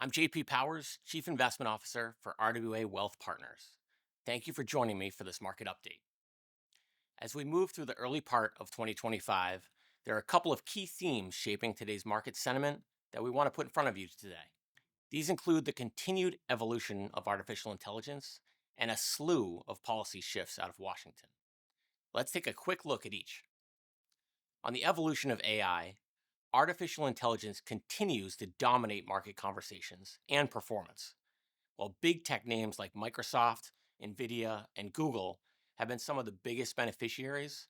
I'm JP Powers, Chief Investment Officer for RWA Wealth Partners. Thank you for joining me for this market update. As we move through the early part of 2025, there are a couple of key themes shaping today's market sentiment that we want to put in front of you today. These include the continued evolution of artificial intelligence and a slew of policy shifts out of Washington. Let's take a quick look at each. On the evolution of AI, artificial intelligence continues to dominate market conversations and performance. While big tech names like Microsoft, Nvidia, and Google have been some of the biggest beneficiaries,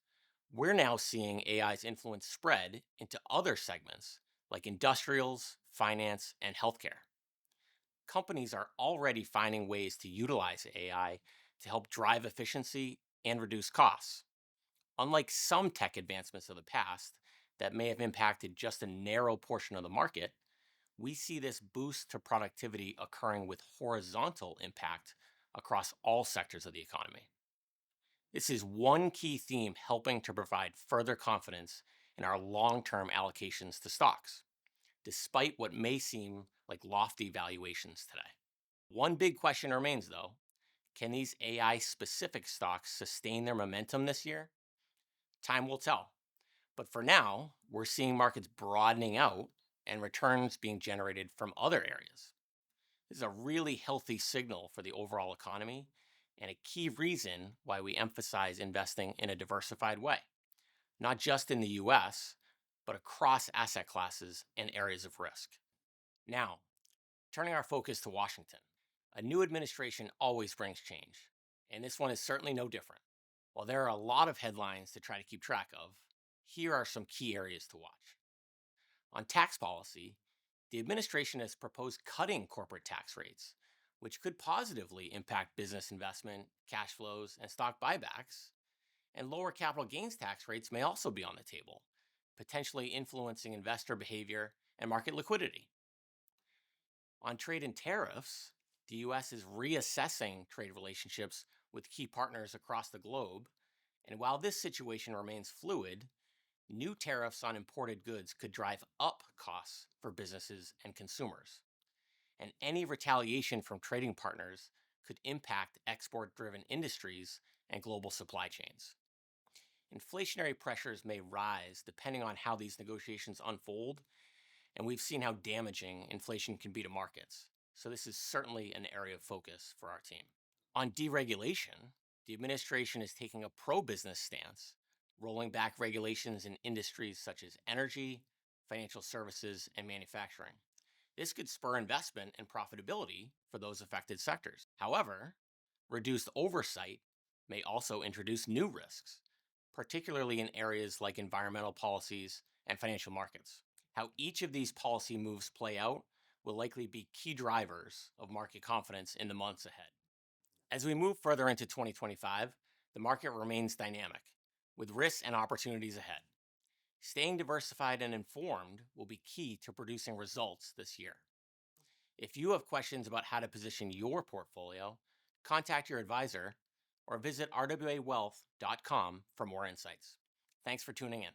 we're now seeing AI's influence spread into other segments like industrials, finance, and healthcare. Companies are already finding ways to utilize AI to help drive efficiency and reduce costs. Unlike some tech advancements of the past that may have impacted just a narrow portion of the market, we see this boost to productivity occurring with horizontal impact across all sectors of the economy. This is one key theme helping to provide further confidence in our long-term allocations to stocks, despite what may seem like lofty valuations today. One big question remains, though: can these AI-specific stocks sustain their momentum this year? Time will tell. But for now, we're seeing markets broadening out and returns being generated from other areas. This is a really healthy signal for the overall economy and a key reason why we emphasize investing in a diversified way, not just in the US, but across asset classes and areas of risk. Now, turning our focus to Washington. A new administration always brings change, and this one is certainly no different. While there are a lot of headlines to try to keep track of, here are some key areas to watch. On tax policy, the administration has proposed cutting corporate tax rates, which could positively impact business investment, cash flows, and stock buybacks. And lower capital gains tax rates may also be on the table, potentially influencing investor behavior and market liquidity. On trade and tariffs, the US is reassessing trade relationships with key partners across the globe. And while this situation remains fluid, new tariffs on imported goods could drive up costs for businesses and consumers. And any retaliation from trading partners could impact export-driven industries and global supply chains. Inflationary pressures may rise depending on how these negotiations unfold, and we've seen how damaging inflation can be to markets. So this is certainly an area of focus for our team. On deregulation, the administration is taking a pro-business stance, rolling back regulations in industries such as energy, financial services, and manufacturing. This could spur investment and profitability for those affected sectors. However, reduced oversight may also introduce new risks, particularly in areas like environmental policies and financial markets. How each of these policy moves play out will likely be key drivers of market confidence in the months ahead. As we move further into 2025, the market remains dynamic, with risks and opportunities ahead. Staying diversified and informed will be key to producing results this year. If you have questions about how to position your portfolio, contact your advisor or visit rwawealth.com for more insights. Thanks for tuning in.